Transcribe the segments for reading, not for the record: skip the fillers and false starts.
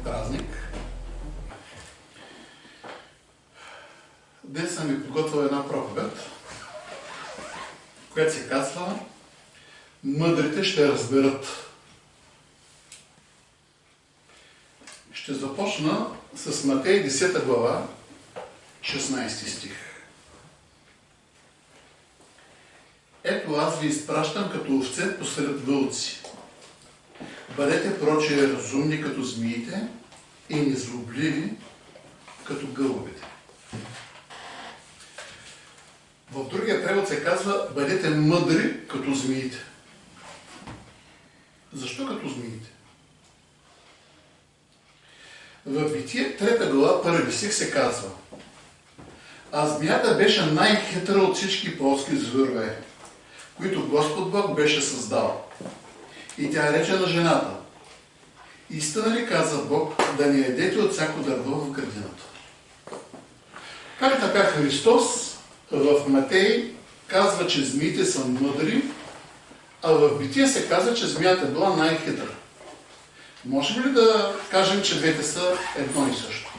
празник. Днес съм ви подготвил една проповед, която се казва "Мъдрите ще разберат". Ще започна с Матей 10 глава, 16 стих. Ето аз ви изпращам като овце посред вълци. Бъдете прочее разумни като змиите и незлобливи като гълъбите. В другия превод се казва бъдете мъдри като змиите. Защо като змиите? В Битие 3 глава 1 стих се казва: а змията беше най-хитра от всички полски зверове, които Господ Бог беше създал. И тя рече на жената: истина ли каза Бог да не ядете от всяко дърво в градината? Как така Христос в Матей казва, че змиите са мъдри, а в Битие се казва, че змията била най-хитра? Можем ли да кажем, че двете са едно и също?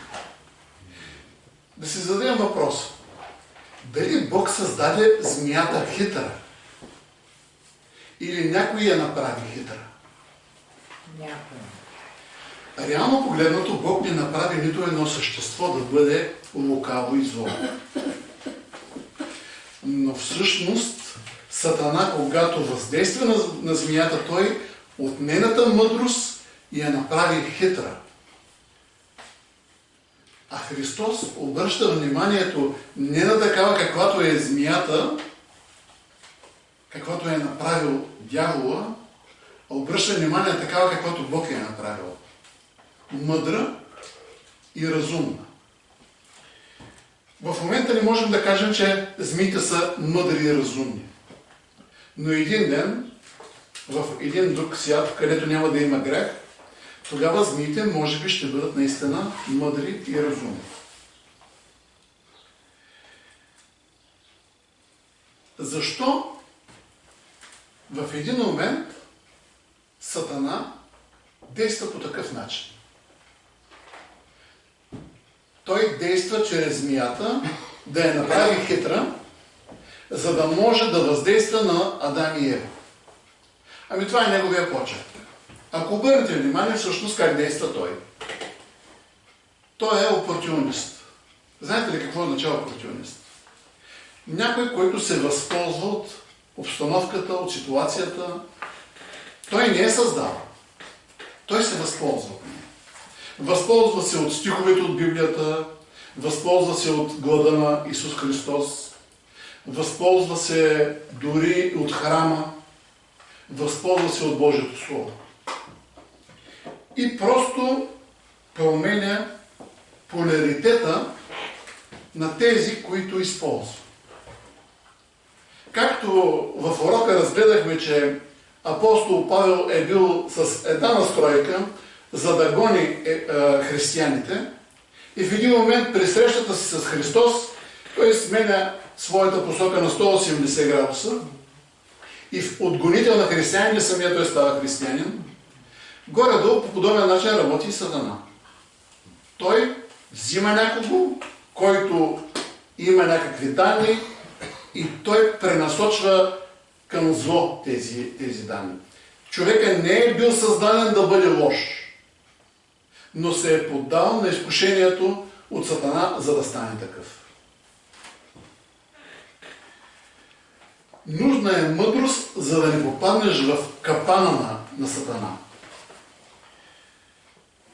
Да си зададем въпрос. Дали Бог създаде змията хитра? Или някой я направи хитра? Някой. Реално погледнато, Бог не направи нито едно същество да бъде лукаво и зло. Но всъщност Сатана, когато въздейства на змията, той от нейната мъдрост я направи хитра. А Христос обръща вниманието не на такава, каквато е змията, каквото е направил дявола, а обръща внимание на такава, каквото Бог е направил. Мъдра и разумна. В момента не можем да кажем, че змиите са мъдри и разумни. Но един ден, в един друг свят, където няма да има грех, тогава змиите може би ще бъдат наистина мъдри и разумни. Защо в един момент Сатана действа по такъв начин? Той действа чрез змията да я направи хитра, за да може да въздейства на Адам и Ева. Ами това е неговия почерк. Ако обърнете внимание, всъщност как действа той? Той е опортюнист. Знаете ли какво означава опортюнист? Някой, който се възползва от обстановката, от ситуацията. Той не е създал. Той се възползва. Възползва се от стиховете от Библията, възползва се от глада на Исус Христос, възползва се дори от храма, възползва се от Божието Слово. И просто променя поляритета на тези, които използва. Както в урока разгледахме, че апостол Павел е бил с една настройка, за да гони християните, и в един момент при срещата си с Христос, той сменя своята посока на 180 градуса и от гонител на християни самия той става християнин. Горе-долу по подобен начин работи и Сатана. Той взима някого, който има някакви данни, и той пренасочва към зло тези данни. Човека не е бил създаден да бъде лош, но се е поддал на изкушението от Сатана, за да стане такъв. Нужна е мъдрост, за да не попаднеш в капана на Сатана.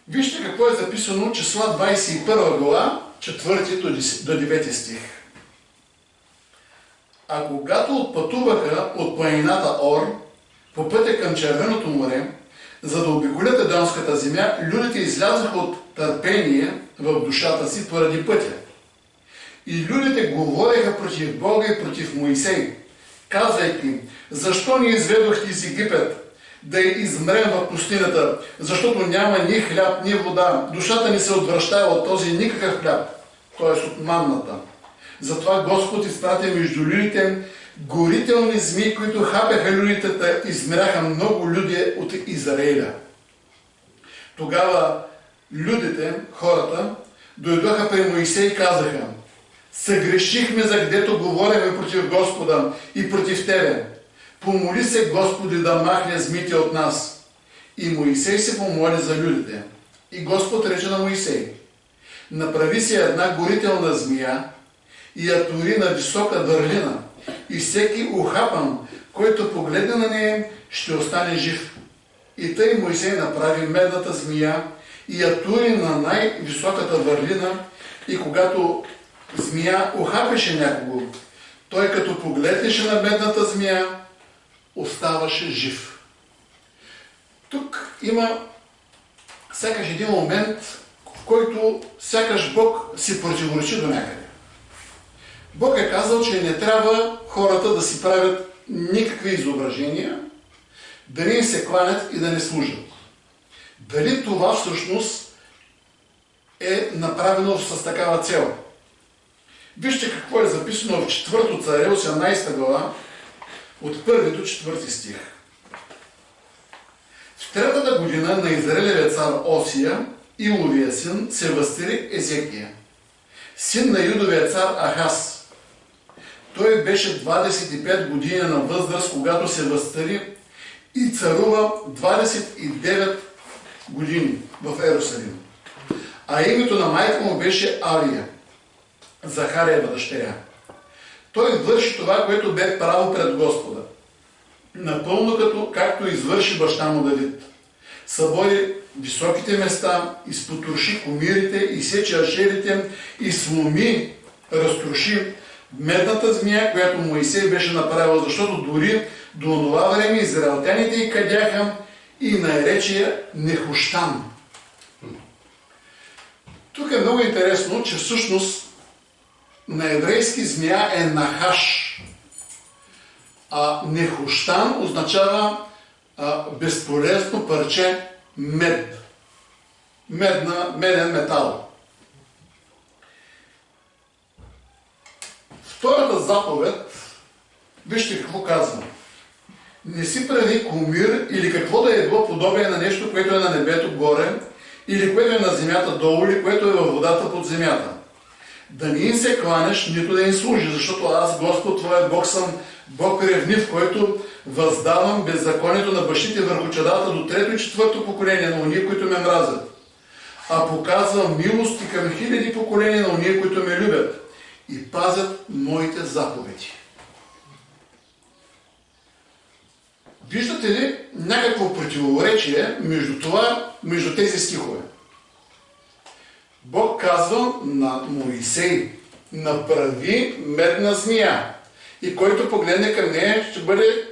Вижте какво е записано числа 21 глава, 4 до 9 стих. А когато отпътуваха от планината Ор по пътя към Червеното море, за да обиколят Едомската земя, людите излязоха от търпение в душата си поради пътя. И людите говореха против Бога и против Моисей, казвайки: защо ни изведохте из Египет, да измрем в пустинята, защото няма ни хляб, ни вода, душата ни се отвръщава от този никакъв хляб, т.е. от манната. Затова Господ изпрати между людите горителни змии, които хапеха людите, измряха много люди от Израиля. Тогава Людите, хората, дойдоха при Моисей и казаха: съгрешихме, за гдето говориме против Господа и против Тебе. Помоли се, Господи, да махне змиите от нас. И Моисей се помоли за людите. И Господ рече на Моисей: направи си една горителна змия и я тури на висока върлина, и всеки ухапан, който погледне на нея, ще остане жив. И тъй Моисей направи медната змия и я тури на най-високата върлина, и когато змия ухапеше някого, той като погледнеше на медната змия, оставаше жив. Тук има сякаш един момент, в който сякаш Бог си противоречи до някъде. Бог е казал, че не трябва хората да си правят никакви изображения, да не им се кланят и да не служат. Дали това всъщност е направено с такава цел? Вижте какво е записано в 4 Царе, 18 глава, от 1 до 4 стих. В 3-та година на Израилевия цар Осия, Иловия син, се възстари Езекия, син на Юдовия цар Ахаз. Той беше 25 години на възраст, когато се възстари, и царува 29 години в Ерусалим. А името на майка му беше Авия, Захариева дъщеря. Той върши това, което бе право пред Господа, напълно както извърши баща му Давид. Събори високите места, изпотроши кумирите, изсече ашерите и сломи, разтроши медната змия, която Моисей беше направил, защото дори до това време израелтяните й кадяха и нарече я Нехущан. Тук е много интересно, че всъщност на еврейски змия е Нахаш, а Нехущан означава безполезно парче мед. Меден метал. Втората заповед, вижте какво казва. Не си прави кумир или какво да е било подобие на нещо, което е на небето горе, или което е на земята долу, или което е във водата под земята. Да не им се кланеш, нито да им служи, защото аз, Господ, твоя Бог, съм Бог ревнив, който въздавам беззаконието на бащите върху чадата до 3-то и 4-то поколение на уния, които ме мразят. А показвам милости към хиляди поколения на уния, които ме любят и пазят моите заповеди. Виждате ли някакво противоречие между тези стихове? Бог казва на Моисей: направи медна змия и който погледне към нея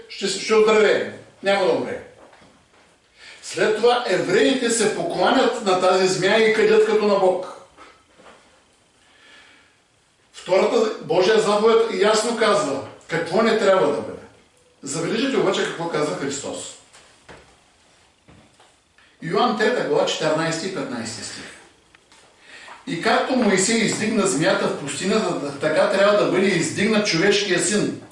ще оздравее, няма да умре. След това евреите се покланят на тази змия и кадят като на Бог. Втората Божия заповед ясно казва какво не трябва да бъде. Забележите обаче какво казва Христос. Йоан 3 глава 14 и 15 стих. И както Моисей издигна змията в пустинята, така трябва да бъде издигнат човешкия син.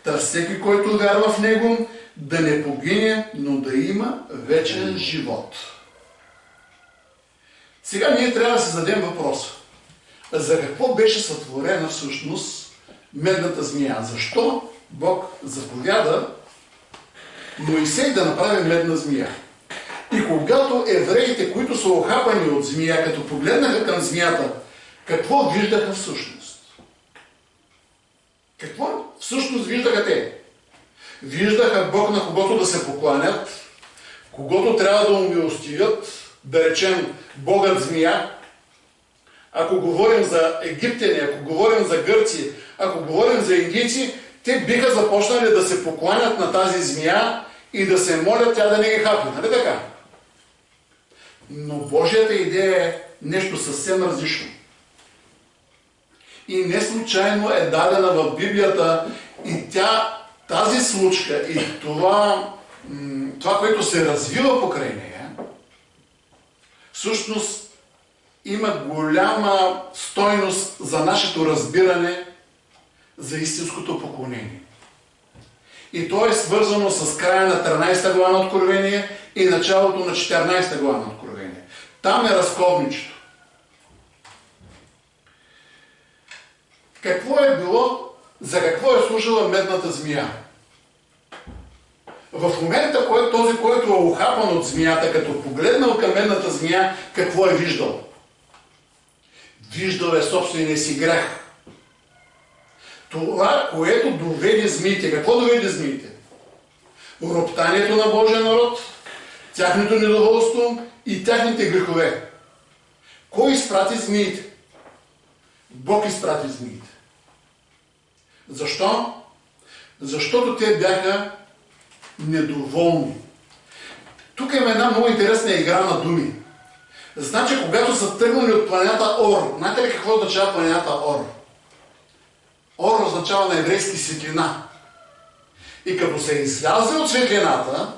Та всеки, който вярва в него, да не погине, но да има вечен живот. Сега ние трябва да си зададем въпроса. За какво беше сътворена всъщност медната змия? Защо Бог заповяда Моисей да направи медна змия? И когато евреите, които са охапани от змия, като погледнаха към змията, какво виждаха всъщност? Какво всъщност виждаха те? Виждаха Бог, на когото да се покланят, когото трябва да умилостивят, да речем Богът змия. Ако говорим за египтяни, ако говорим за гърци, ако говорим за индийци, те биха започнали да се покланят на тази змия и да се молят тя да не ги хапне. Нали така? Но Божията идея е нещо съвсем различно. И не случайно е дадена в Библията и тази случка и това, което се развива покрай нея, всъщност има голяма стойност за нашето разбиране за истинското поклонение. И то е свързано с края на 13 глава на Откровение и началото на 14 глава на Откровение. Там е разковничето. Какво е било, за какво е служила медната змия? В момента този, който е ухапан от змията, като погледнал към медната змия, какво е виждал? Виждал е собствения си грях. Това, което доведе змиите. Какво доведе змиите? Роптанието на Божия народ, тяхното недоволство и тяхните грехове. Кой изпрати змиите? Бог изпрати змиите. Защо? Защото те бяха недоволни. Тук има една много интересна игра на думи. Значи, когато са тръгнали от планета Ор, знаете ли какво означава планета Ор? Ор означава на еврейски светлина. И като са излязли от светлината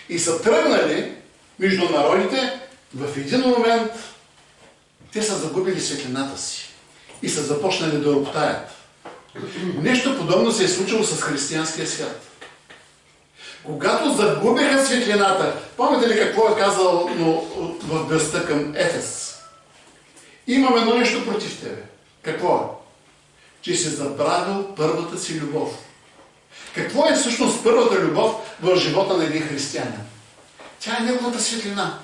и са тръгнали между народите, в един момент те са загубили светлината си и са започнали да роптаят. Нещо подобно се е случило с християнския свят. Когато загубиха светлината, помните ли какво е казал в гласта към Ефес? Имам едно нещо против тебе. Какво е? Че си забравил първата си любов. Какво е всъщност първата любов в живота на един християнин? Тя е неговата светлина.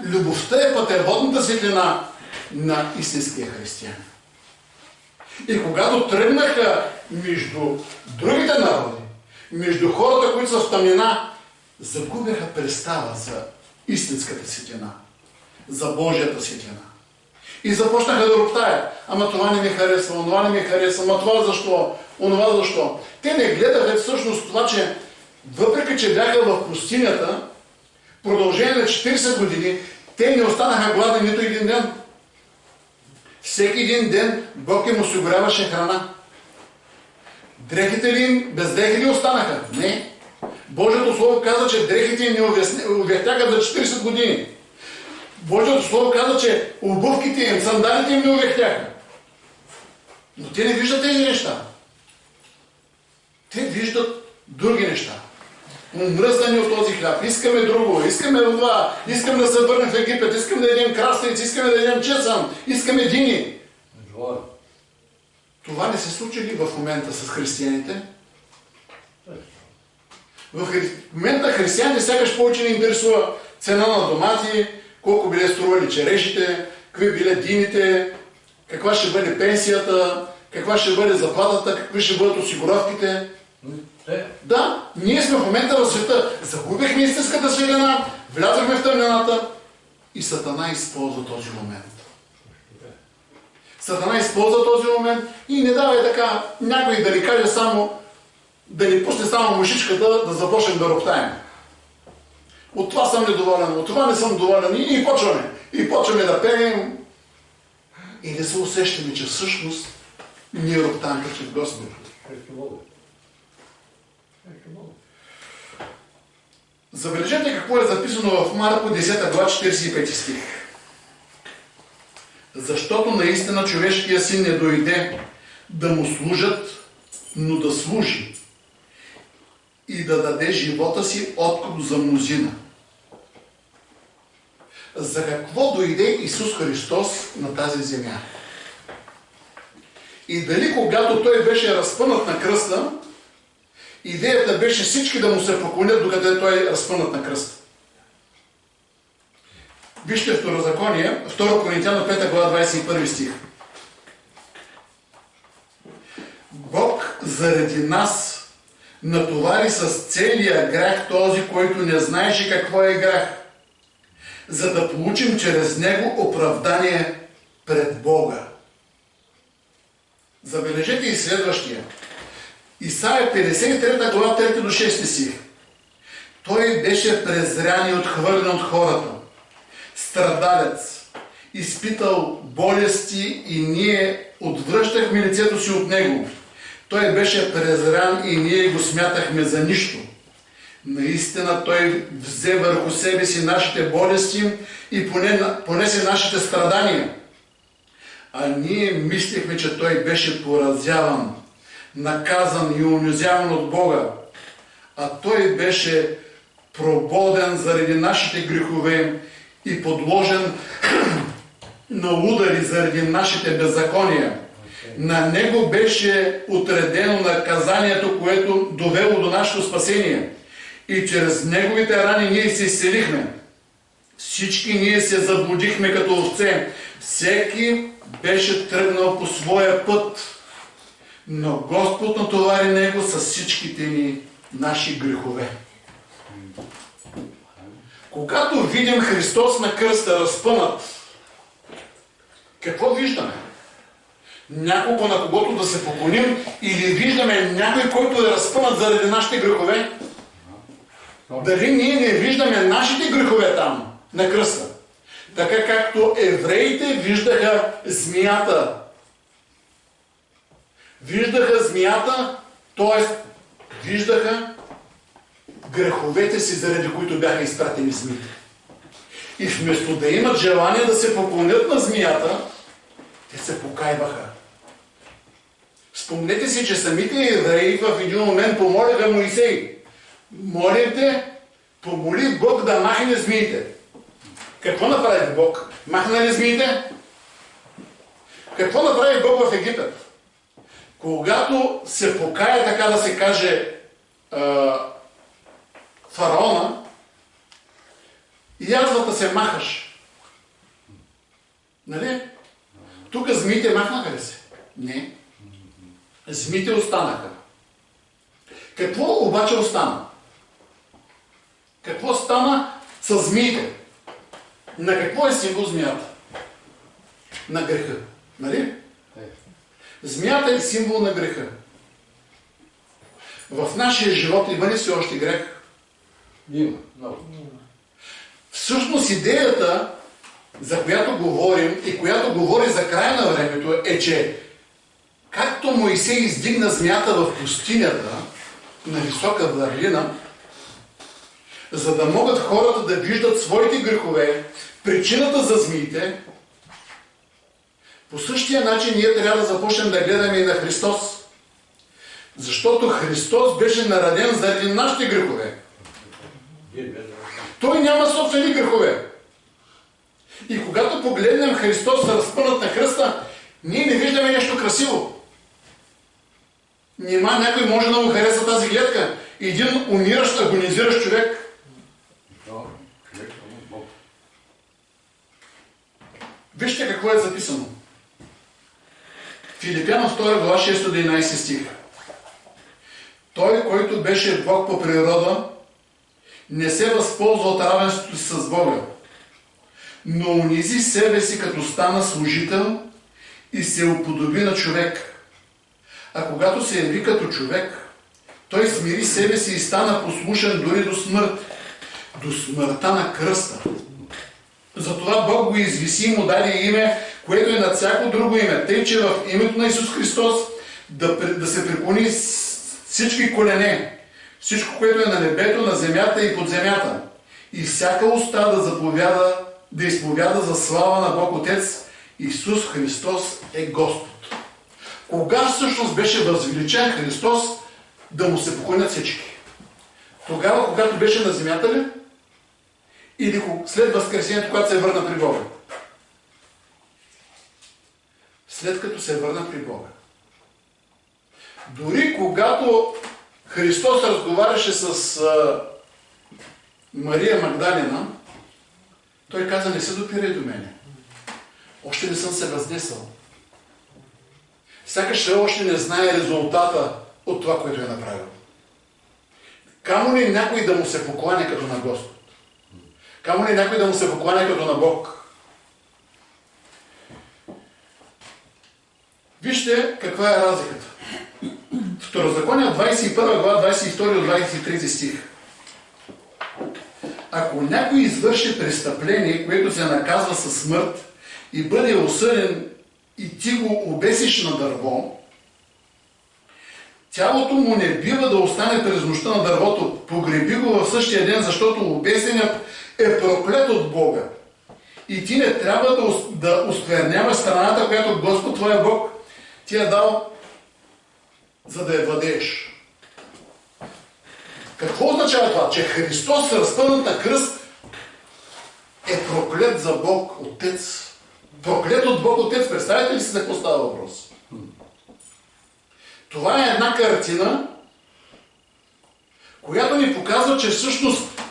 Любовта е пътеводната светлина на истинския християнин. И когато тръгнаха между другите народи, между хората, които са в тъмнина, загубяха представа за истинската светлина, за Божията светлина. И започнаха да роптаят. Ама това не ми харесва, онова не ми харесва, ама това защо, онова защо. Те не гледаха всъщност това, че въпреки, че бяха в пустинята, в продължение на 40 години, те не останаха гладни нито един ден. Всеки един ден Бог им осигуряваше храна. Дрехите ли без дрехи ли останаха? Не. Божието Слово каза, че дрехите им не увехтяха за 40 години. Божието Слово каза, че обувките им, сандалите им не увехтяха. Но те не виждат тези неща. Те виждат други неща. Мръзнани от този хляб. Искаме друго. Искаме това. Искаме да се върнем в Египет. Искаме да ядем краставици. Искаме да ядем чесан. Искаме дини. Това не се случи ли в момента с християните? В момента християните сякаш повече не интересува цена на домати, колко биле стрували черешите, какви биле дините, каква ще бъде пенсията, каква ще бъде заплатата, какви ще бъдат осигуровките. Да, ние сме в момента в света. Загубихме истинската светлина, влязахме в тъмнината и Сатана използва този момент. Сатана използва този момент и не дава така някой да ни каже само, да ни пусне само мушичката, да започнем да роптаем. От това съм недоволен, от това не съм доволен и почваме. И почваме да пеем и не се усещаме, че всъщност ние роптаем пред Господа. Забележете какво е записано в Марко 10 глава 45 стих. Защото наистина човешкия син не дойде да му служат, но да служи и да даде живота си откуп за мнозина. За какво дойде Исус Христос на тази земя? И дали когато Той беше разпънат на кръста, идеята беше всички да му се поклонят, докато Той е разпънат на кръста. Вижте Второзаконие, 2 Коринтяна 5 глава 21 стих. Бог заради нас натовари с целия грях този, който не знаеше какво е грях, за да получим чрез него оправдание пред Бога. Забележете и следващия. Исаия 53 глава 3 до 6 стих. Той беше презрян и отхвърлен от хората, страдалец, изпитал болести и ние отвръщахме лицето си от него. Той беше презрян и ние го смятахме за нищо. Наистина Той взе върху себе си нашите болести и понесе нашите страдания. А ние мислихме, че Той беше поразяван, наказан и унизяван от Бога. А Той беше прободен заради нашите грехове и подложен на удари заради нашите беззакония. На него беше отредено наказанието, което довело до нашето спасение. И чрез неговите рани ние се изцелихме. Всички ние се заблудихме като овце. Всеки беше тръгнал по своя път. Но Господ натовари него с всичките ни наши грехове. Когато видим Христос на кръста разпънат, какво виждаме? Някого, на когото да се поклоним, или виждаме някой, който е разпънат заради нашите грехове? Дали ние не виждаме нашите грехове там, на кръста? Така както евреите виждаха змията. Виждаха змията, т.е. виждаха греховете си, заради които бяха изпратени змиите. И вместо да имат желание да се поклонят на змията, те се покайваха. Спомнете си, че самите евреи в един момент помолиха Моисей: молим те, помоли Бог да махне змиите. Какво направи Бог? Махна ли змиите? Какво направи Бог в Египет? Когато се покая, така да се каже, фараона, язвата се махаш. Нали? Тук змиите махнаха ли се? Не. Змиите останаха. Какво обаче остана? Какво стана с змиите? На какво е символ змията? На греха. Нали? Змията е символ на греха. В нашия живот има ли си още грех? Има. Всъщност идеята, за която говорим и която говори за края на времето, е, че както Моисей издигна змията в пустинята на висока върлина, за да могат хората да виждат своите грехове, причината за змиите, по същия начин ние трябва да започнем да гледаме и на Христос. Защото Христос беше нареден заради нашите грехове. Той няма собствени грехове. И когато погледнем Христос разпънат на кръста, ние не виждаме нещо красиво. Нима някой може да му хареса тази гледка. Един умиращ, агонизиращ човек. Вижте какво е записано. Филипяна 2 глава 6-11 стих. Той, който беше Бог по природа, не се възползва от равенството си с Бога, но унизи себе си, като стана служител и се уподоби на човек. А когато се яви като човек, той смири себе си и стана послушен дори до смърт, до смъртта на кръста. Затова Бог го извиси и му даде име, което е над всяко друго име, тъй че в името на Исус Христос да се преклони всички колене, всичко, което е на небето, на земята и под земята, и всяка уста да изповяда за слава на Бог Отец, Исус Христос е Господ. Кога всъщност беше възвеличен Христос да му се поклонят всички? Тогава, когато беше на земята ли? Или след възкресението, когато се върна при Бога? След като се върна при Бога. Дори когато Христос разговаряше с Мария Магдалина, той каза: не се допирай до мене. Още не съм се възнесъл. Сякаш още не знае резултата от това, което е направил. Камо ли някой да му се покланя като на Господ? Камо ли някой да му се покланя като на Бог? Вижте каква е разликата. Второзаконие 21 глава, 22-23 стих. Ако някой извърши престъпление, което се наказва със смърт и бъде осъден и ти го обесиш на дърво, тялото му не бива да остане през нощта на дървото. Погреби го в същия ден, защото обесеният е проклет от Бога. И ти не трябва да оскверняваш страната, която Господ твоя Бог ти е дал, за да я владееш. Какво означава това? Че Христос се разпънат на кръст е проклет за Бог Отец. Проклет от Бог Отец. Представете ли си за какво става въпрос? Това е една картина, която ни показва, че всъщност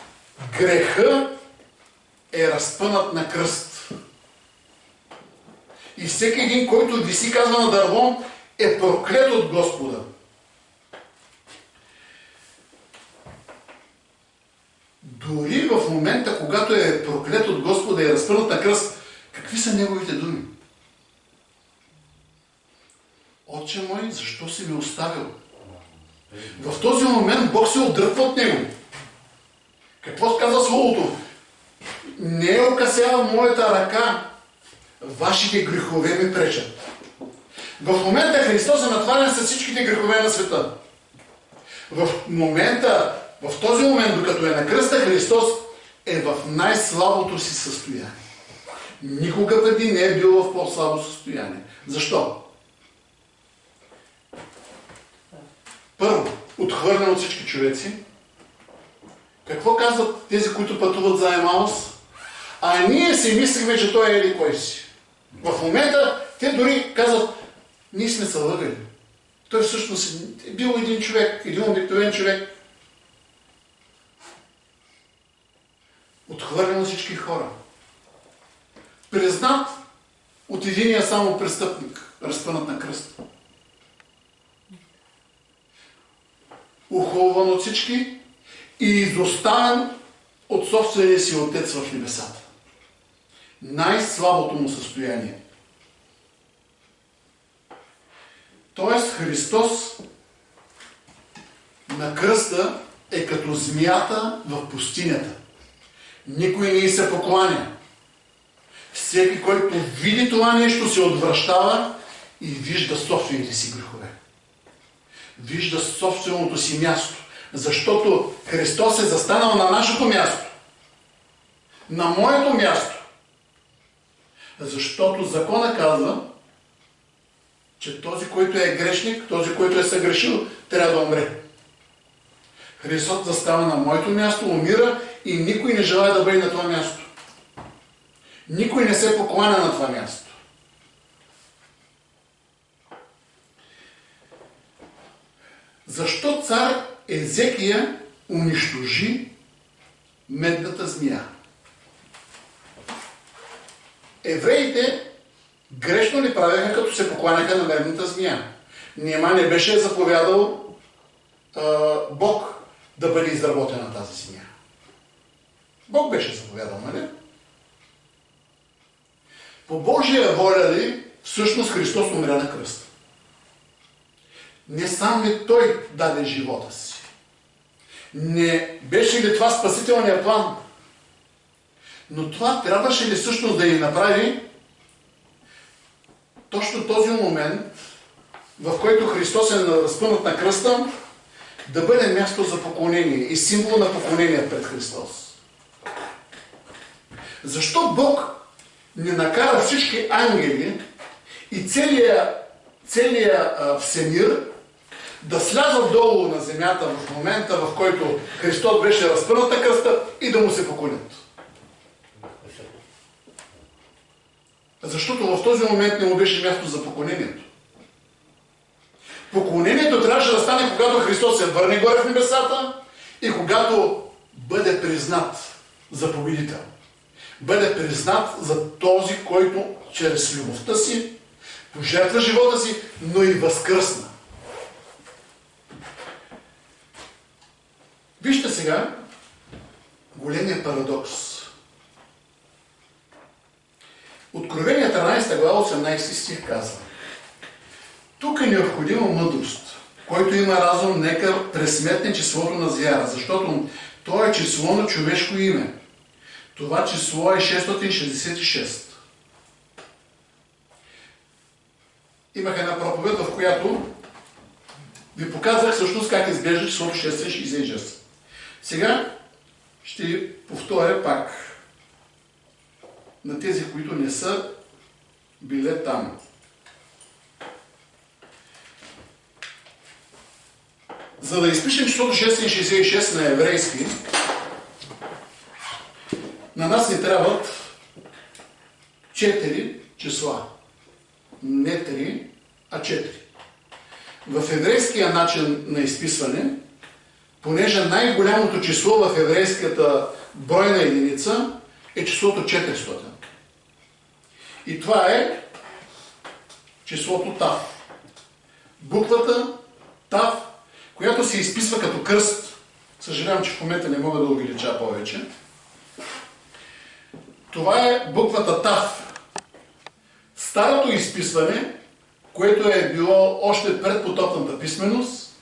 греха е разпънат на кръст. И всеки един, който виси, казва, на дърво, е проклет от Господа. Дори в момента, когато е проклет от Господа и е разпънат на кръст, какви са неговите думи? Отче мой, защо си ме оставил? В този момент Бог се отдръпва от него. Какво каза Словото? Не окасява моята ръка, вашите грехове ми пречат. В момента Христос е натварен с всичките грехове на света. В този момент, докато е на кръста, Христос е в най-слабото си състояние. Никога преди не е бил в по-слабо състояние. Защо? Първо, отхвърлен от всички човеци. Какво казват тези, които пътуват за Емаус? А ние си мислихме, че той е еди кой си. В момента те дори казват, ние сме се лъгали. Той всъщност е бил един човек, един обикновен човек. Отхвърлен от всички хора. Признат от единия само престъпник, разпънат на кръст. Ухулван от всички и изоставен от собствения си Отец в небесата. Най-слабото му състояние. Тоест Христос на кръста е като змията в пустинята. Никой не й се покланя. Всеки, който види това нещо, се отвръщава и вижда собствените си грехове. Вижда собственото си място. Защото Христос е застанал на нашето място. На моето място. Защото закона казва, че този, който е грешник, този, който е съгрешил, трябва да умре. Христос застава на моето място, умира и никой не желая да бъде на това място. Никой не се покланя на това място. Защо цар Езекия унищожи медната змия? Евреите грешно ли правяха, като се покланяха на медната змия? Нима не беше заповядал Бог да бъде изработена тази змия. Бог беше заповядал, нали? По Божия воля ли всъщност Христос умря на кръст? Не сам ли Той даде живота си? Не беше ли това спасителният план? Но това трябваше ли всъщност да ни направи точно този момент, в който Христос е разпънат на кръста, да бъде място за поклонение и символ на поклонение пред Христос. Защо Бог не накара всички ангели и целия всемир да слязат долу на земята в момента, в който Христос беше разпънат на кръста и да му се поклонят? Защото в този момент не му беше място за поклонението. Поклонението трябваше да стане, когато Христос се върне горе в небесата и когато бъде признат за победител. Бъде признат за този, който чрез любовта си пожертва живота си, но и възкръсна. Вижте сега големия парадокс. Откровение 13 глава 18 стих казва: тук е необходима мъдрост. Който има разум, нека пресметне числото на звяра, защото то е число на човешко име. Това число е 666. Имах една проповед, в която ви показах всъщност как изглежда числото 666. Сега ще повторя пак на тези, които не са били там. За да изпишем числото 666 на еврейски, на На нас ни трябват 4 числа. Не 3, а 4. В еврейския начин на изписване, понеже най-голямото число в еврейската бройна единица е числото 400. И това е числото Тав. Буквата Тав, която се изписва като кръст. Съжалявам, че в момента не мога да увелича повече. Това е буквата Тав. Старото изписване, което е било още пред потопната писменост,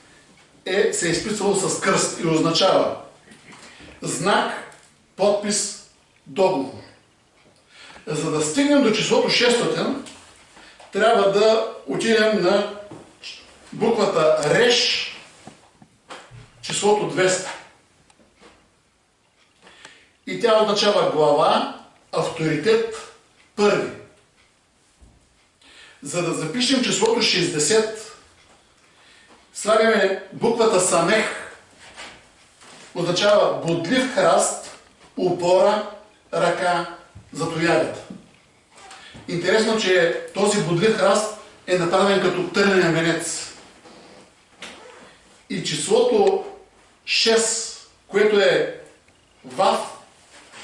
се е изписвало с кръст и означава знак, подпис, договор. За да стигнем до числото 600, трябва да отидем на буквата Реш, числото 200. И тя означава глава, авторитет, първи. За да запишем числото 60, слагаме буквата Самех, означава бодлив храст, опора, ръка, затоягата. Интересно, че този бодлив храст е направен като търнен венец. И числото 6, което е Вав,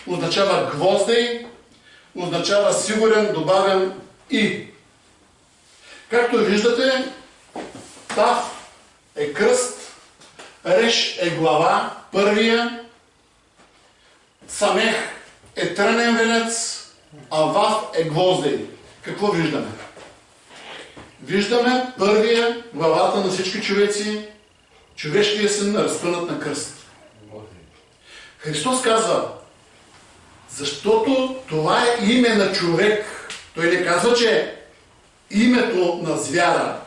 означава гвоздей, означава сигурен, добавен и. Както виждате, Тав е кръст, Реш е глава, първия, Самех е трънен венец, а Вав е гвоздей. Какво виждаме? Виждаме първия, главата на всички човеци, човешкия син, разпънат на кръст. Христос казва, защото това е име на човек. Той не казва, че името на звяра,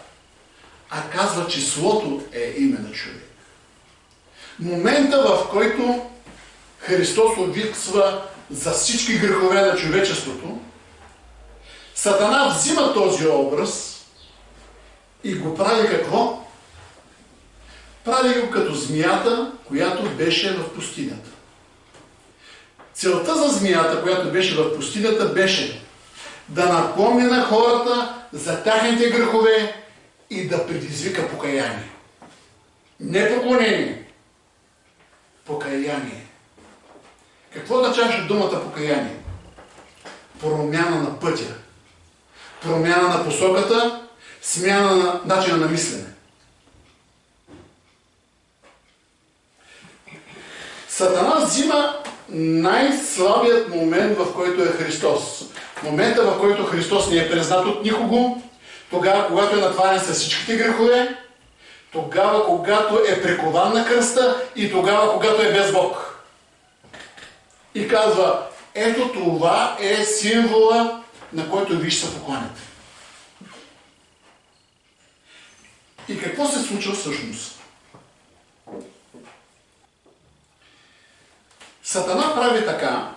а казва, числото е име на човек. Момента, в който Христос обвиксва за всички грехове на човечеството, Сатана взима този образ и го прави какво? Прави го като змията, която беше в пустинята. Целта за змията, която беше в пустинята, беше да напомни на хората за тяхните грехове и да предизвика покаяние. Не поклонение. Покаяние. Какво означаваше думата покаяние? Промяна на пътя. Промяна на посоката, смяна на начина на мислене. Сатана взима най-слабият момент, в който е Христос. Момента, в който Христос не е признат от никого, тогава, когато е натварен с всичките грехове, тогава, когато е прикован на кръста и тогава, когато е без Бог. И казва, ето това е символа, на който виж се покланяте. И какво се случва всъщност? Сатана прави така,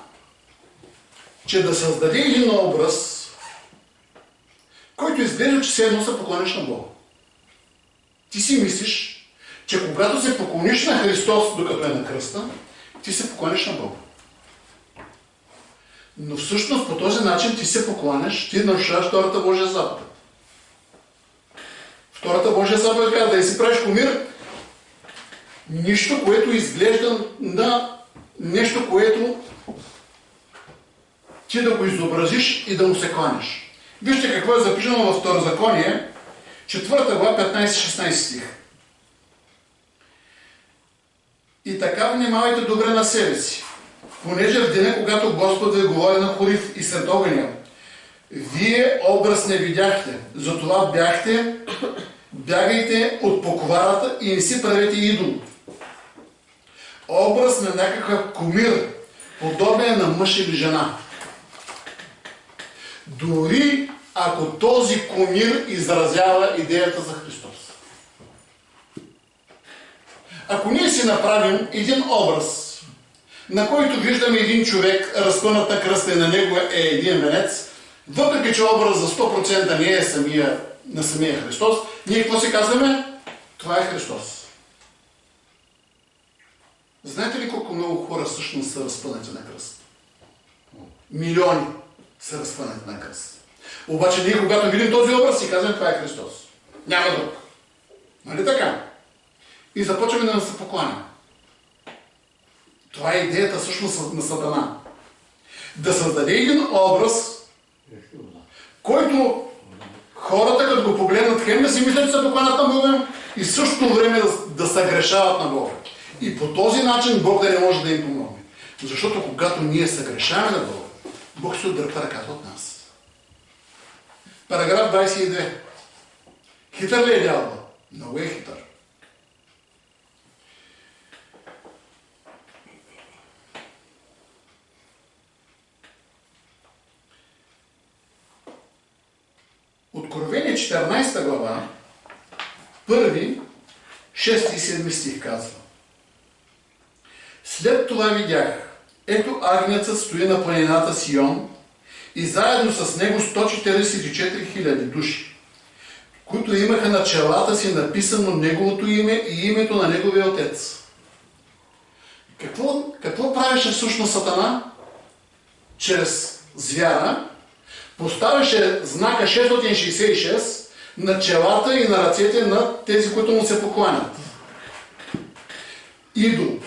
че да създаде един образ, който изглежда, че все едно се поклониш на Бога. Ти си мислиш, че когато се поклониш на Христос, докато е на кръста, ти се поклониш на Бога. Но всъщност по този начин ти се покланяш, ти нарушаваш втората Божия заповед. Втората Божия заповед казва да си правиш кумир, нищо, което изглежда на нещо, което ти да го изобразиш и да му се кланяш. Вижте какво е записано във Второзаконие, 4 глава, 15-16 стих. И така внимавайте добре на себе си, понеже в деня, когато Господ ви говори на Хорив и след огъня, вие образ не видяхте, затова бягайте от покварата и не си правете идол. Образ на някакъв кумир, подобен на мъж или жена. Дори ако този кумир изразява идеята за Христос. Ако ние си направим един образ, на който виждаме един човек, разпънат на кръста и на него е един венец, въпреки че образ за 100% не е на самия Христос, ние какво си казваме? Това е Христос. Знаете ли колко много хора всъщност са разпънати на кръст? милиони са разпънати на кръст. Обаче ние, когато видим този образ, си казваме, това е Христос. Няма друг. Нали така? И започваме да се покланяме. Това е идеята всъщност на Сатана. Да създаде един образ, който хората, като го погледнат, хем да си мислят, че се покланят на Бога и в същото време да се грешават на Бога. И по този начин Бог да не може да им помогне. Защото когато ние се грешаваме на Бога, Бог се отдърпа ръката от нас. Параграф 22. Хитър ли е дявола? Много е хитър. Откровение 14 глава, 1, 6 и 7 стих казва. След това видях, ето агнецът стои на планината Сион и заедно с него 144 000 души, които имаха на челата си написано неговото име и името на неговия отец. Какво правеше всъщност Сатана? Чрез звяра поставяше знака 666 на челата и на ръцете на тези, които му се покланят. Идол.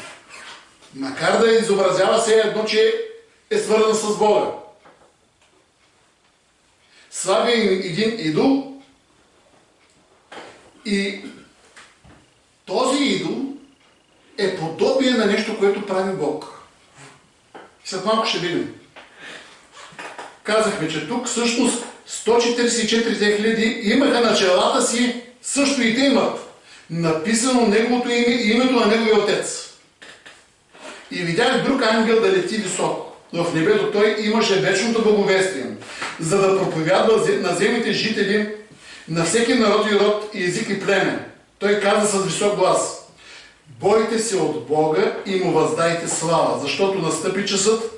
Макар да изобразява се едно, че е свързан с Бога. Слаби един идол и този идол е подобие на нещо, което прави Бог. След малко ще видим. Казахме, че тук всъщност 144 000 имаха на челата си, също и те имат написано неговото име и името на неговия отец. И видях друг ангел да лети високо. В небето той имаше вечното благовестие, за да проповядва на земните жители, на всеки народ и род, и език и племе. Той каза с висок глас: бойте се от Бога и му въздайте слава, защото настъпи часът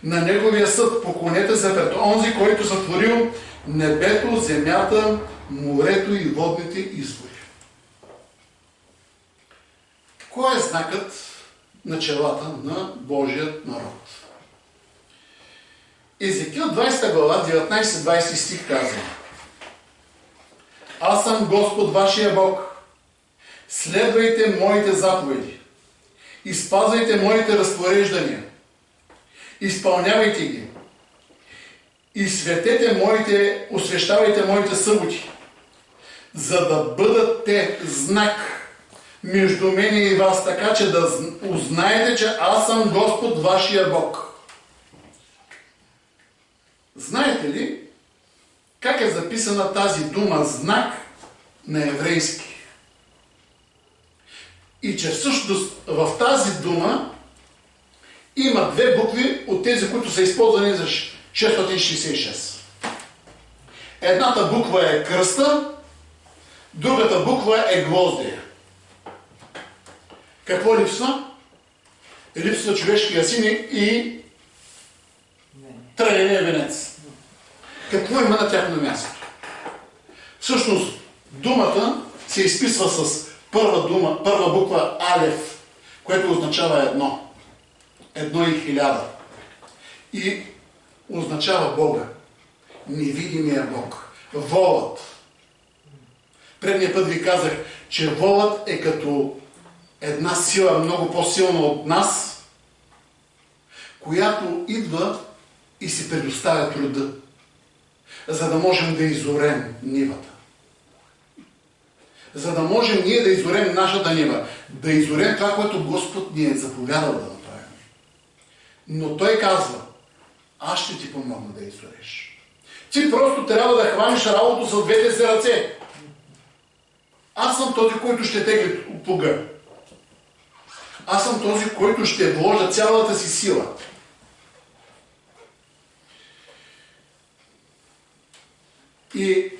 на неговия съд. Поклонете се пред онзи, който сътворил небето, земята, морето и водните извори. Кой е знакът на челата на Божият народ? Езекил 20 глава, 19-20 стих казва: аз съм Господ вашия Бог. Следвайте моите заповеди и спазвайте моите разпореждания. Изпълнявайте ги. И освещавайте моите съботи, за да бъдат те знак между мене и вас, така че да узнаете, че аз съм Господ вашия Бог. Знаете ли как е записана тази дума знак на еврейски? И че всъщност в тази дума има две букви от тези, които са използвани за 666. Едната буква е кръста, другата буква е гвоздия. Какво липсва? Липсва човешкия син и трайния венец. Какво има на тяхно място? Всъщност думата се изписва с първа буква Алеф, което означава едно. 1000. И означава Бога. Невидимия Бог. Волът. Предния път ви казах, че волът е като една сила много по-силна от нас, която идва и си предоставя труда, за да можем да изорем нивата. За да можем ние да изорем нашата нива, да изорем това, което Господ ни е заповядал да направим. Но Той казва: аз ще ти помогна да изореш. Ти просто трябва да хванеш работа с двете си ръце. Аз съм този, който ще тегли плуга. Аз съм този, който ще вложа цялата си сила. И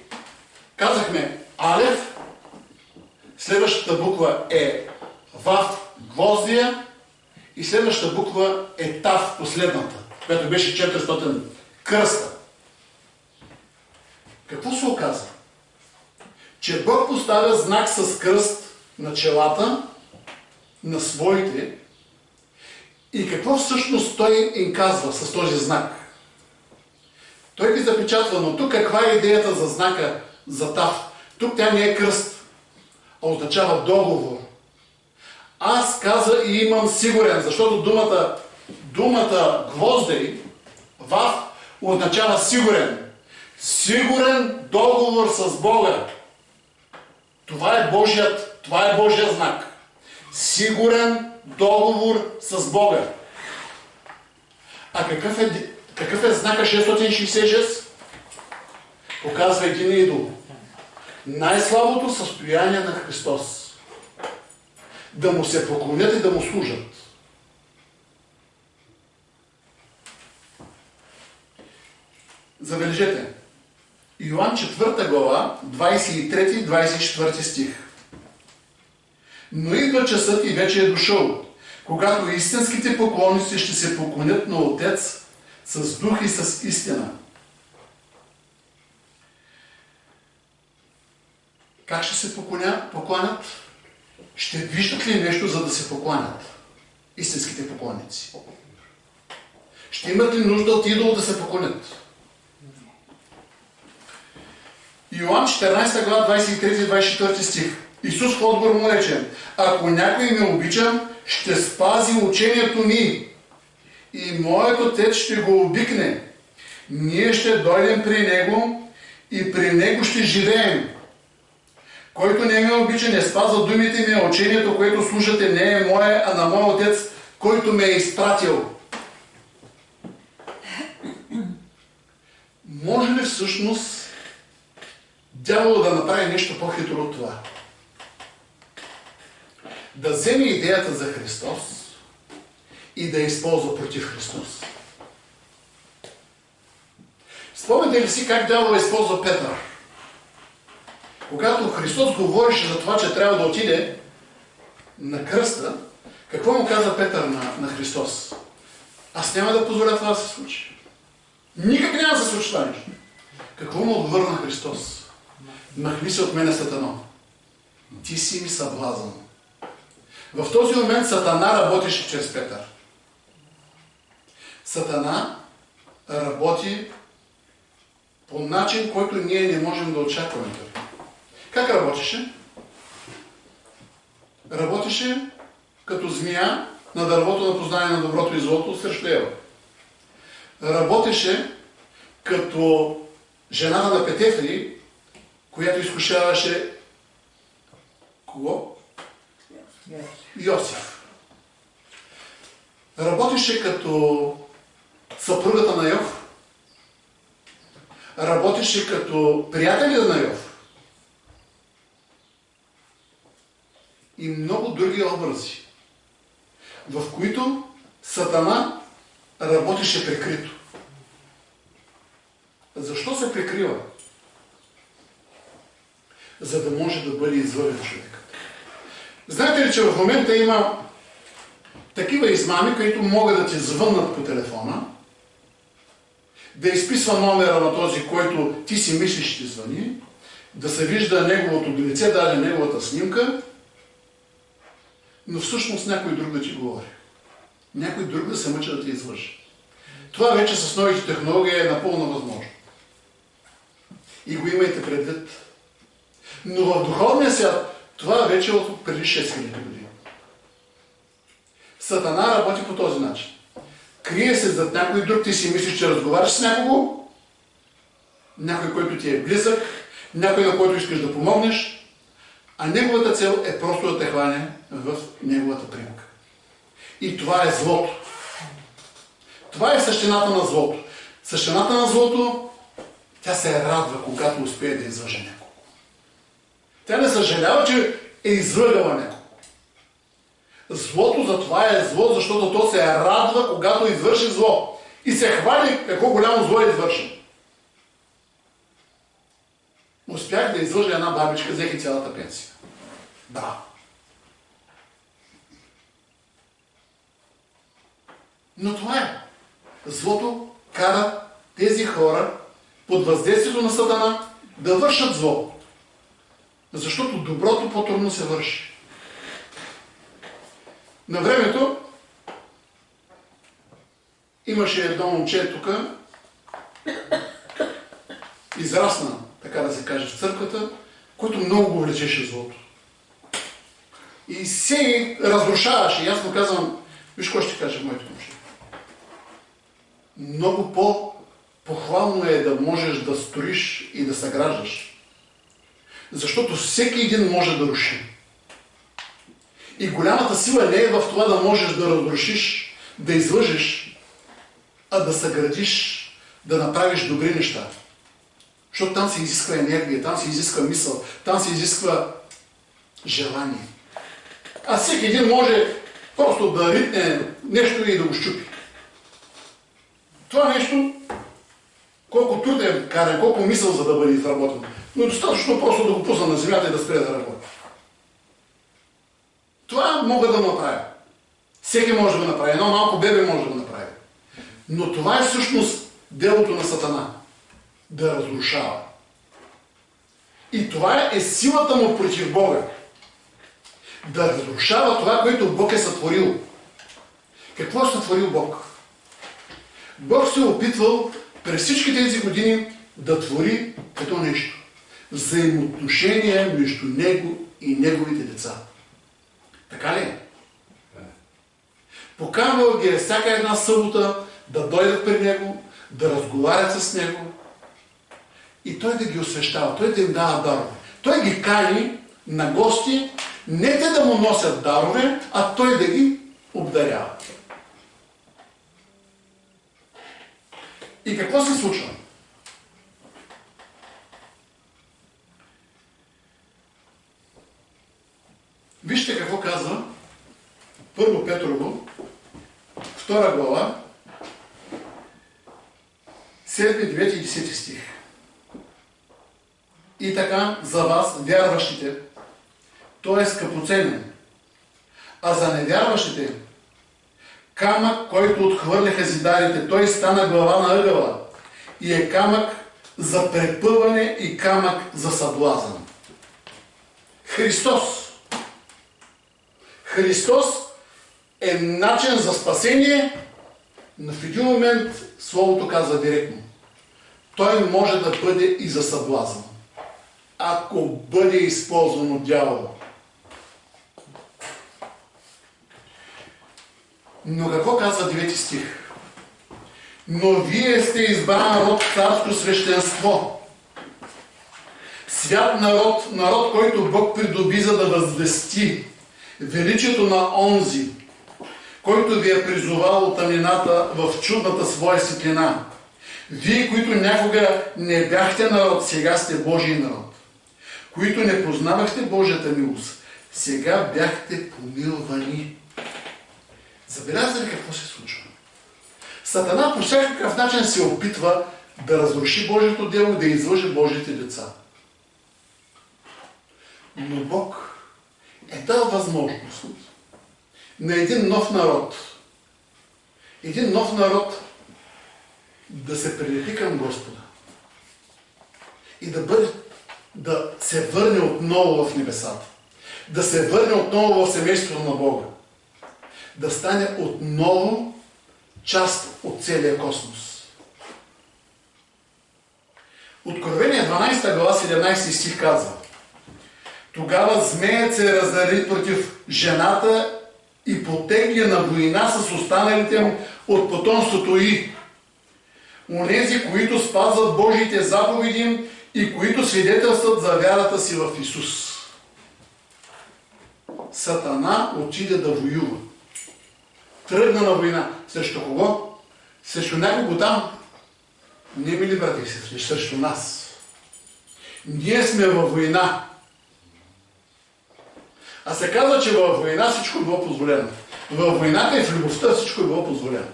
казахме Алеф, следващата буква е Вав, гвоздия, и следващата буква е Тав, последната, която беше 400, кръста. Какво се оказва? Че Бог поставя знак с кръст на челата на своите и какво всъщност Той им казва с този знак? Той ги запечатва, но тук каква е идеята за знака, за тав? Тук тя не е кръст, а означава договор. Аз каза и имам сигурен, защото думата гвоздей, вав, означава сигурен. Сигурен договор с Бога. Това е Божия знак. Сигурен договор с Бога. А какъв е знака 666? Показва един идол. Най-слабото състояние на Христос. Да му се поклонят и да му служат. Забележете. Йоан 4 глава, 23-24 стих. Но идва часът и вече е дошъл, когато истинските поклонници ще се поклонят на Отец с дух и с истина. Как ще се покланят? Ще виждат ли нещо, за да се покланят истинските поклонници? Ще имат ли нужда от идол да се поклонят? Йоан 14 глава 23-24 стих. Исус в отговор му рече: ако някой ме обича, ще спази учението ми и моят Отец ще го обикне. Ние ще дойдем при него и при него ще живеем. Който не ме обича, не спазва думите ми, а учението, което слушате, не е мое, а на моя Отец, който ме е изпратил. Може ли всъщност дявол да направи нещо по-хитро от това? Да вземе идеята за Христос и да я използва против Христос. Спомните ли си как дявол използва Петър? Когато Христос говореше за това, че трябва да отиде на кръста, какво му каза Петър на Христос? Аз няма да позволя това да се случи. Никак няма да се случи това нещо. Какво му отвърна Христос? Махни се от мене, Сатано. Ти си ми съблазън. В този момент Сатана работеше чрез Петър. Сатана работи по начин, който ние не можем да очакваме. Как работеше? Работеше като змия на дървото на познание на доброто и злото срещу Ева. Работеше като жената на Петефри, която изкушаваше кого? Йосиф. Работеше като съпругата на Йов. Работеше като приятеля на Йов. И много други образи, в които Сатана работеше прикрито. Защо се прикрива? За да може да бъде извървен човек. Знаете ли, че в момента има такива измами, които могат да ти звъннат по телефона, да изписва номера на този, който ти си мислиш, ще звъни, да се вижда неговото лице, даже неговата снимка, но всъщност някой друг да ти говори. Някой друг да се мъчи да ти извърши. Това вече с новите технологии е напълно възможно. И го имайте предвид. Но в духовния свят това вече е от преди 6000 години. Сатана работи по този начин. Крие се зад някой друг, ти си мислиш, че разговаряш с някого, някой, който ти е близък, някой, на който искаш да помогнеш, а неговата цел е просто да те хване в неговата примка. И това е злото. Това е същината на злото. Същината на злото, тя се радва, когато успее да излъже някого. Тя не съжалява, че е излъгала някого. Злото затова е зло, защото то се радва, когато извърши зло. И се хвали какво голямо зло е извършено. Успях да излъжа една бабичка, взех и цялата пенсия. Да. Но това е. Злото кара тези хора под въздействието на Сатана да вършат зло. Защото доброто по-трудно се върши. На времето имаше едно момче тук, израсна, така да се каже, в църквата, който много го влечеше злото. И се разрушаваше. И аз му казвам, виж какво ще кажа моето момче. Много по-похвално е да можеш да строиш и да съграждаш. Защото всеки един може да руши. И голямата сила не е в това да можеш да разрушиш, да излъжеш, а да съградиш, да направиш добри неща. Защото там се изисква енергия, там се изисква мисъл, там се изисква желание. А всеки един може просто да ритне нещо и да го щупи. Това нещо, колко труд е карен, колко мисъл за да бъде изработен, но е достатъчно просто да го пусна на земята и да спре да работи. Това мога да направя. Всеки може да го направи. Едно малко бебе може да го направи. Но това е всъщност делото на Сатана. Да разрушава. И това е силата му против Бога. Да разрушава това, което Бог е сътворил. Какво е сътворил Бог? Бог се е опитвал през всички тези години да твори като нещо. Взаимоотношения между Него и Неговите деца. Така ли е? Поканвал ги всяка една събота да дойдат при Него, да разговарят с Него и Той да ги освещава, Той да им дава дарове. Той ги кани на гости, не те да му носят дарове, а Той да ги обдарява. И какво се случва? Вижте какво казва Първо Петрово, 2 глава, 7, 9 и 10 стих. И така за вас, вярващите, той е скъпоценен, а за невярващите, камък, който отхвърляха зидарите, той стана глава на ъгъла и е камък за препъване и камък за съблазън. Христос. Христос е начин за спасение, но в един момент Словото казва директно. Той може да бъде и за съблазън, ако бъде използван от дявола. Но какво казва 9 стих? Но вие сте избран народ, царско свещенство. Свят народ, народ, който Бог придоби, за да възвести величието на онзи, който ви е призовал от тъмнината в чудната своя светлина. Вие, които някога не бяхте народ, сега сте Божий народ. Които не познавахте Божията милост, сега бяхте помилвани. Забелязали ли какво се случва? Сатана по всякакъв начин се опитва да разруши Божието дело и да излъже Божите деца. Но Бог е дал възможност на един нов народ да се прилепи към Господа и да се върне отново в небесата, да се върне отново в семейството на Бога, да стане отново част от целия космос. Откровение 12 глава 17 стих казва: тогава змеят се раздари против жената и потегли на война с останалите му от потомството й. Онези, които спазват Божиите заповеди и които свидетелстват за вярата си в Исус. Сатана отиде да воюва. Тръгна на война. Срещу кого? Срещу някого там. Не, мили брати и сестри, срещу нас. Ние сме във война. А се казва, че във война всичко е било позволено. Във войната и в любовта всичко е било позволено.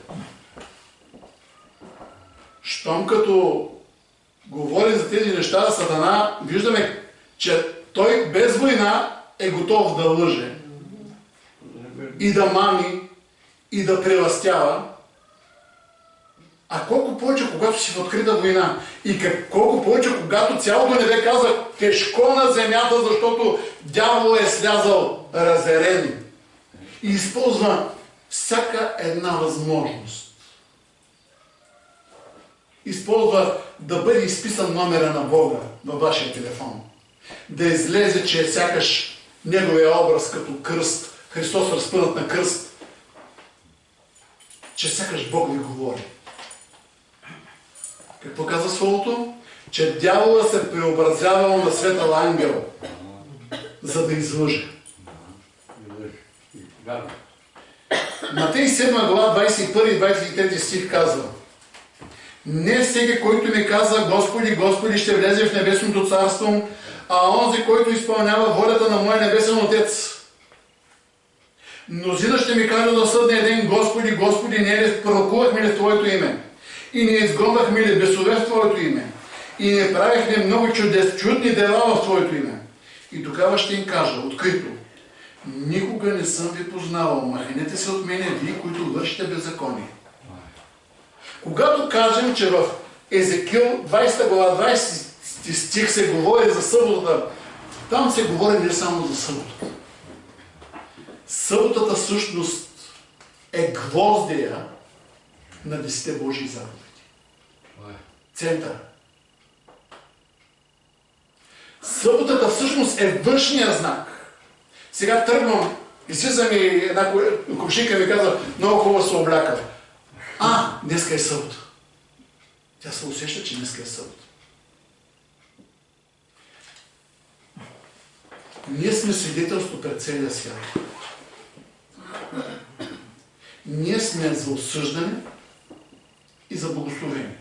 Щом като говори за тези неща, Сатана, виждаме, че той без война е готов да лъже и да мами и да прелъстява. А колко повече, когато си в открита война и колко повече, когато цялото небе каза тежко на земята, защото дявол е слязал разярен и използва всяка една възможност използва да бъде изписан номера на Бога във вашия телефон. Да излезе, че е сякаш неговия образ като кръст, Христос разпънат на кръст, че сякаш Бог ви говори. Какво казва Словото? Че дявола се преобразявал на светъл ангел, за да излъже. Матей 7 глава 21 и 23 стих казва: не всеки, който ми казва Господи, Господи, ще влезе в небесното царство, а онзи, който изпълнява волята на моя небесен Отец. Мнозина ще ми кажат на съдния ден: Господи, Господи, не пророкувахме ли в Твоето име? И не изгонвахме ли бесове в Твоето име? И не правихме много чудни дела в Твоето име? И тогава ще им кажа открито: никога не съм ви познавал, махнете се от мене, вие, които вършите беззаконие. Когато кажем, че в Езекил 20 глава 20 стих се говори за съботата, там се говори не само за съботата. Съботата всъщност е гвоздея на 10 Божии заповеди. Център. Съботата всъщност е външния знак. Сега тръгвам, излизам и една комшинка ми казва: много хубаво се облякал. Днеска е събота. Тя се усеща, че днеска е събота. Ние сме свидетелство пред целия свят. Ние сме за осъждане и за благословение.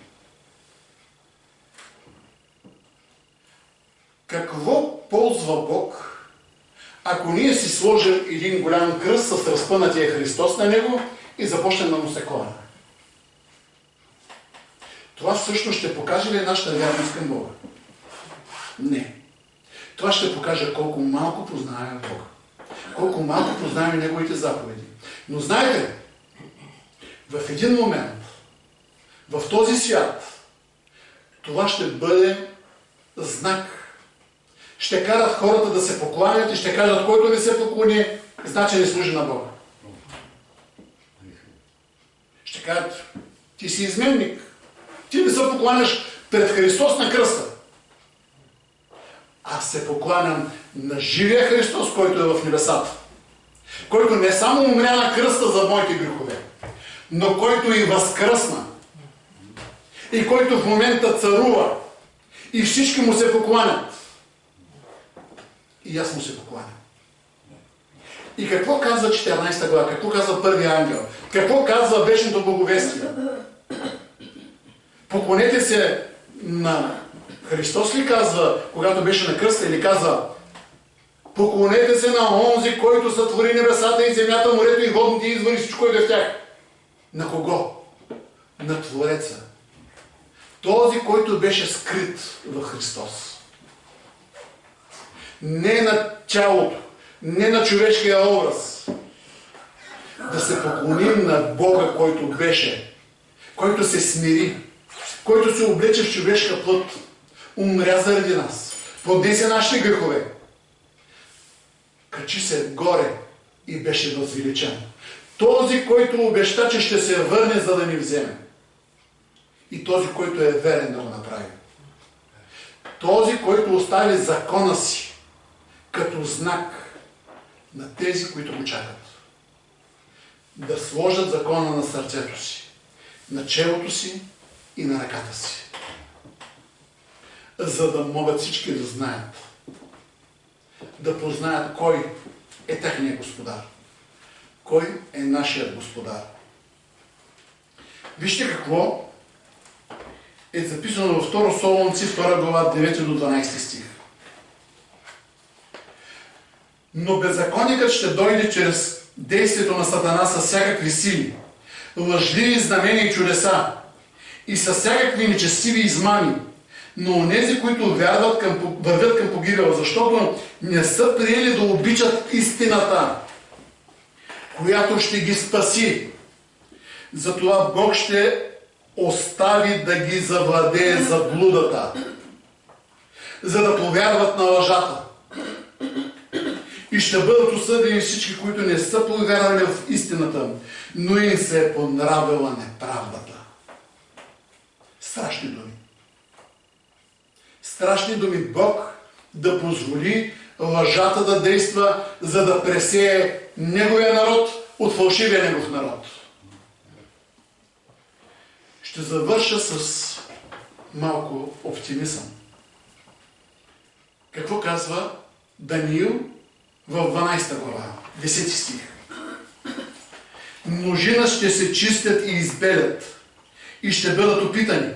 Какво ползва Бог, ако ние си сложим един голям кръст с разпънатия Христос на него и започнем да му се кланяме? Това всъщност ще покаже ли нашата вярност към Бога? Не. Това ще покаже колко малко познаваме Бога. Колко малко познаваме Неговите заповеди. Но знаете, в един момент, в този свят, това ще бъде знак. Ще карат хората да се покланят и ще кажат: който не се поклони, значи не служи на Бога. Ще кажат: ти си изменник. Ти не се покланяш пред Христос на кръста. Аз се покланям на живия Христос, който е в небесата. Който не само умря на кръста за моите грехове, но който и възкръсна. И който в момента царува. И всички му се покланят. И аз му се покланям. И какво казва 14 глава? Какво казва първия ангел? Какво казва вечното благовестие? Поклонете се на Христос ли казва, когато беше на кръста, или казва: поклонете се на онзи, който сътвори небесата и земята, морето и водните извори, всичко е в тях. На кого? На Твореца. Този, който беше скрит в Христос. Не на тялото, не на човешкия образ. Да се поклоним на Бога, който беше, който се смири, който се облече в човешка плът, умря заради нас, поднесе нашите грехове, качи се горе и беше възвеличен. Този, който обеща, че ще се върне, за да ни вземе. И този, който е верен да го направи. Този, който остави закона си като знак на тези, които го чакат. Да сложат закона на сърцето си, на челото си и на ръката си. За да могат всички да знаят. Да познаят кой е техният Господар. Кой е нашият Господар. Вижте какво е записано във 2 Солунци 2 глава 9 до 12 стих. Но беззаконникът ще дойде чрез действието на Сатана с всякакви сили, лъжливи знамения и чудеса и с всякакви нечестиви измами, но онези, които вървят към погибел, защото не са приели да обичат истината, която ще ги спаси. Затова Бог ще остави да ги завладее заблудата, за да повярват на лъжата. И ще бъдат осъдени всички, които не са повярвали в истината, но им се е понравила неправдата. страшни думи. Страшни думи Бог да позволи лъжата да действа, за да пресее неговия народ от фалшивия негов народ. Ще завърша с малко оптимизъм. Какво казва Даниил в 12 глава, 10 стих? Множина ще се чистят и избелят и ще бъдат опитани,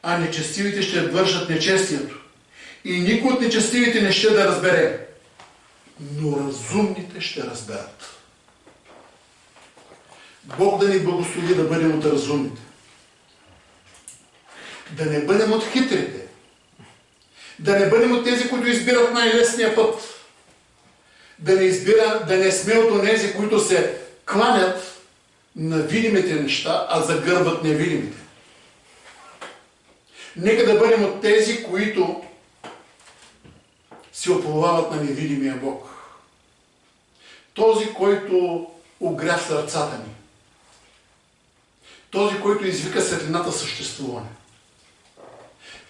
а нечестивите ще вършат нечестието. И никой от нечестивите не ще да разбере, но разумните ще разберат. Бог да ни благослови да бъдем от разумните. Да не бъдем от хитрите. Да не бъдем от тези, които избират най-лесния път. Да не сме от онези, които се кланят на видимите неща, а загърбват невидимите. Нека да бъдем от тези, които се оплувават на невидимия Бог. Този, който огря сърцата ни. Този, който извика светлината съществуване.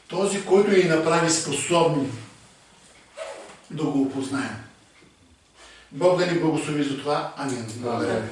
Този, който ни направи способни да го опознаем. Бог да ни благослови за това. Амин. Благодаря ви.